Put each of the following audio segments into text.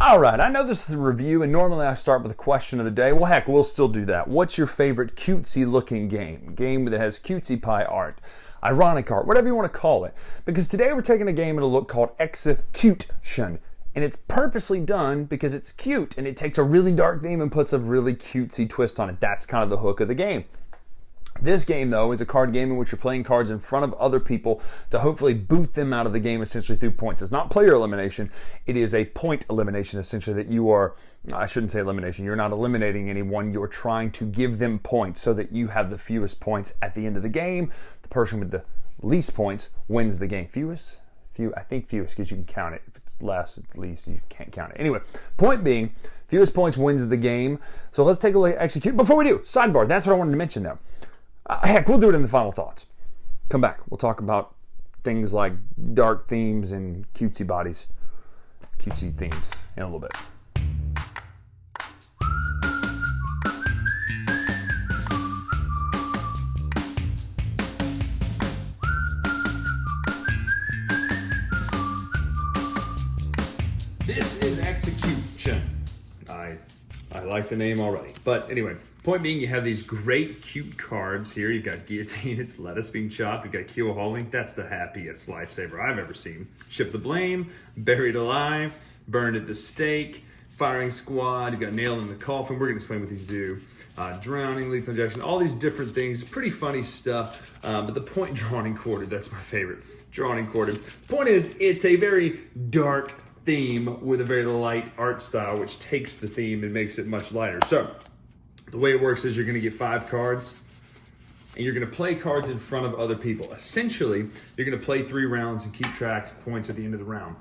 All right, I know this is a review, and normally I start with a question of the day. Well, heck, we'll still do that. What's your favorite cutesy-looking game? Game that has cutesy pie art, ironic art, whatever you want to call it. Because today we're taking a game at a look called ExeCUTEtion. And it's purposely done because it's cute, and it takes a really dark theme and puts a really cutesy twist on it. That's kind of the hook of the game. This game, though, is a card game in which you're playing cards in front of other people to hopefully boot them out of the game essentially through points. It's not player elimination. It is a point elimination, essentially, that you are, I shouldn't say elimination, you're not eliminating anyone. You're trying to give them points so that you have the fewest points at the end of the game. The person with the least points wins the game. I think fewest, because you can count it. If it's less, at least, you can't count it. Anyway, point being, fewest points wins the game. So let's take a look at Execute. Before we do, sidebar, that's what I wanted to mention, though. Heck, we'll do it in the final thoughts. Come back. We'll talk about things like dark themes and cutesy bodies, cutesy themes in a little bit. This is ExeCUTEtion. I like the name already. But anyway, point being, you have these great cute cards here. You've got Guillotine, it's lettuce being chopped. You've got Keel Hauling, that's the happiest lifesaver I've ever seen. Shift the Blame, Buried Alive, Burned at the Stake, Firing Squad, you've got Nail in the Coffin. We're gonna explain what these do. Drowning, Lethal Injection, all these different things. Pretty funny stuff. But the point, Drawn and Quartered, that's my favorite. Drawn and Quartered. Point is, it's a very dark theme with a very light art style, which takes the theme and makes it much lighter. So the way it works is you're going to get 5 cards, and you're going to play cards in front of other people. Essentially, you're going to play 3 rounds and keep track of points at the end of the round.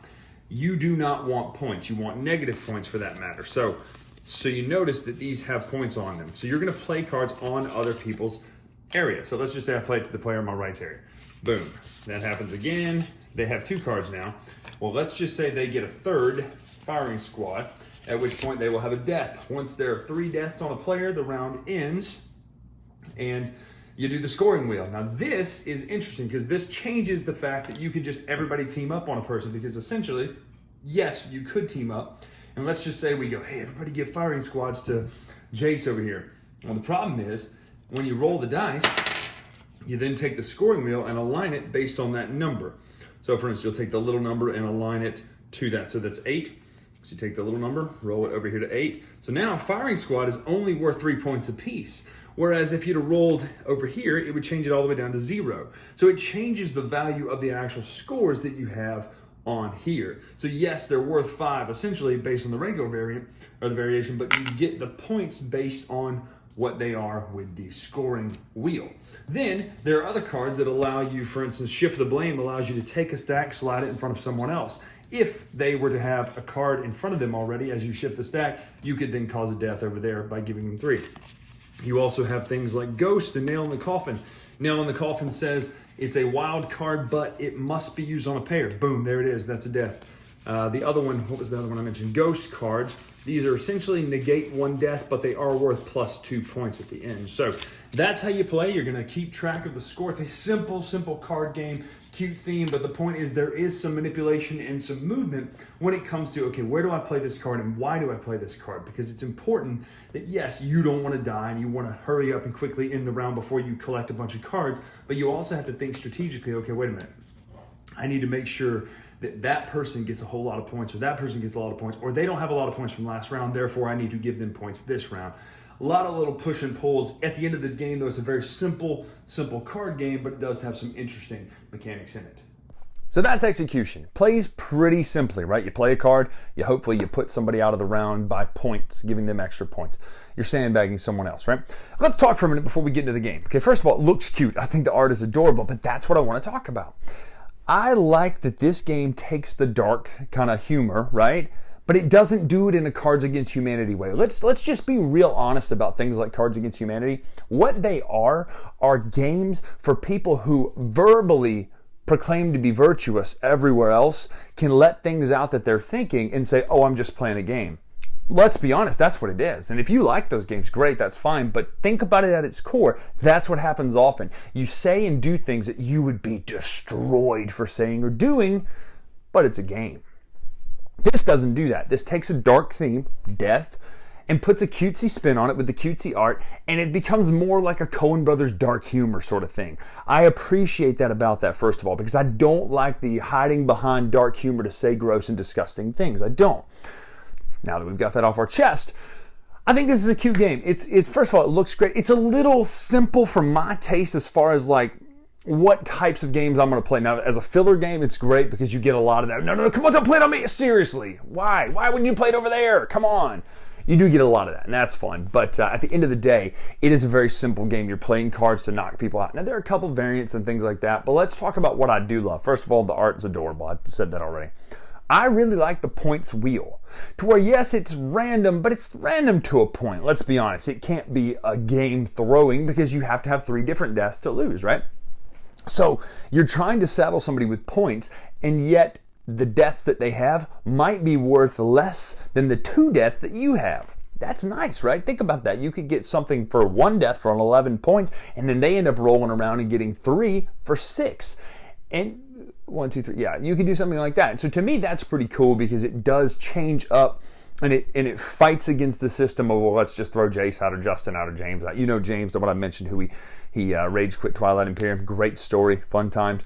You do not want points. You want negative points for that matter. So you notice that these have points on them. So you're going to play cards on other people's area. So let's just say I play it to the player on my right's area. Boom. That happens again. They have 2 cards now. Well, let's just say they get a 3rd Firing Squad, at which point they will have a death. Once there are 3 deaths on a player, the round ends, and you do the scoring wheel. Now, this is interesting because this changes the fact that you can just everybody team up on a person, because essentially, yes, you could team up. And let's just say we go, hey, everybody give Firing Squads to Jace over here. Well, the problem is, when you roll the dice, you then take the scoring wheel and align it based on that number. So for instance, you'll take the little number and align it to that. So that's 8. So you take the little number, roll it over here to 8. So now Firing Squad is only worth 3 points apiece. Whereas if you'd have rolled over here, it would change it all the way down to 0. So it changes the value of the actual scores that you have on here. So yes, they're worth 5 essentially based on the regular variant or the variation, but you get the points based on what they are with the scoring wheel. Then there are other cards that allow you, for instance, Shift the Blame allows you to take a stack, slide it in front of someone else. If they were to have a card in front of them already, as you shift the stack, you could then cause a death over there by giving them 3. You also have things like Ghost and Nail in the Coffin. Nail in the Coffin says it's a wild card, but it must be used on a pair. Boom, there it is, that's a death. The other one, what was the other one I mentioned? Ghost cards. These are essentially negate 1 death, but they are worth plus 2 points at the end. So that's how you play. You're going to keep track of the score. It's a simple card game, cute theme, but the point is there is some manipulation and some movement when it comes to, okay, where do I play this card and why do I play this card? Because it's important that, yes, you don't want to die and you want to hurry up and quickly end the round before you collect a bunch of cards, but you also have to think strategically, okay, wait a minute. I need to make sure that that person gets a whole lot of points, or that person gets a lot of points, or they don't have a lot of points from last round, therefore I need to give them points this round. A lot of little push and pulls. At the end of the game, though, it's a very simple card game, but it does have some interesting mechanics in it. So that's ExeCUTEtion. Plays pretty simply, right? You play a card, hopefully you put somebody out of the round by points, giving them extra points. You're sandbagging someone else, right? Let's talk for a minute before we get into the game. Okay, first of all, it looks cute. I think the art is adorable, but that's what I want to talk about. I like that this game takes the dark kind of humor, right? But it doesn't do it in a Cards Against Humanity way. Let's just be real honest about things like Cards Against Humanity. What they are games for people who verbally proclaim to be virtuous everywhere else, can let things out that they're thinking and say, oh, I'm just playing a game. Let's be honest, that's what it is. And if you like those games, great, that's fine. But think about it at its core. That's what happens often. You say and do things that you would be destroyed for saying or doing, but it's a game. This doesn't do that. This takes a dark theme, death, and puts a cutesy spin on it with the cutesy art, and it becomes more like a Coen Brothers dark humor sort of thing. I appreciate that about that, first of all, because I don't like the hiding behind dark humor to say gross and disgusting things. I don't. Now that we've got that off our chest, I think this is a cute game. It's first of all, it looks great. It's a little simple for my taste as far as like what types of games I'm going to play. Now, as a filler game, it's great because you get a lot of that. No, come on, don't play it on me. Seriously. Why? Why wouldn't you play it over there? Come on. You do get a lot of that, and that's fun. But at the end of the day, it is a very simple game. You're playing cards to knock people out. Now, there are a couple variants and things like that, but let's talk about what I do love. First of all, the art is adorable. I said that already. I really like the points wheel, to where, yes, it's random, but it's random to a point. Let's be honest. It can't be a game throwing because you have to have 3 different deaths to lose, right? So you're trying to saddle somebody with points, and yet the deaths that they have might be worth less than the 2 deaths that you have. That's nice, right? Think about that. You could get something for 1 death for an 11 points, and then they end up rolling around and getting 3 for 6. And 1, 2, 3. Yeah, you could do something like that. So to me, that's pretty cool because it does change up, and it fights against the system of, well, let's just throw Jace out or Justin out or James out. You know James, what I mentioned, who he rage quit Twilight Imperium. Great story, fun times.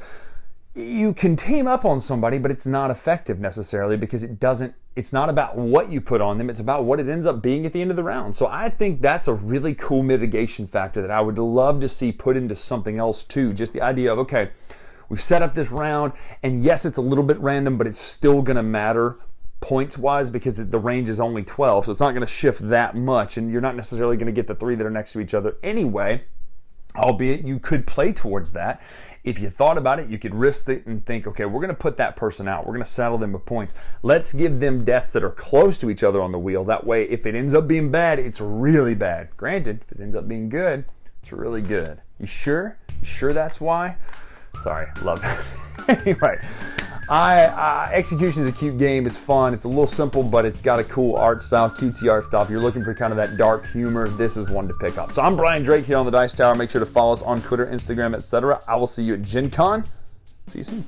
You can team up on somebody, but it's not effective necessarily because it's not about what you put on them, it's about what it ends up being at the end of the round. So I think that's a really cool mitigation factor that I would love to see put into something else too. Just the idea of, okay, we've set up this round, and yes, it's a little bit random, but it's still going to matter points-wise because the range is only 12, so it's not going to shift that much, and you're not necessarily going to get the 3 that are next to each other anyway, albeit you could play towards that. If you thought about it, you could risk it and think, okay, we're going to put that person out. We're going to saddle them with points. Let's give them deaths that are close to each other on the wheel. That way, if it ends up being bad, it's really bad. Granted, if it ends up being good, it's really good. You sure? You sure that's why? Sorry, love that. Anyway, ExeCUTEtion is a cute game. It's fun. It's a little simple, but it's got a cool art style, cutesy art style. If you're looking for kind of that dark humor, this is one to pick up. So I'm Bryan Drake here on the Dice Tower. Make sure to follow us on Twitter, Instagram, etc. I will see you at Gen Con. See you soon.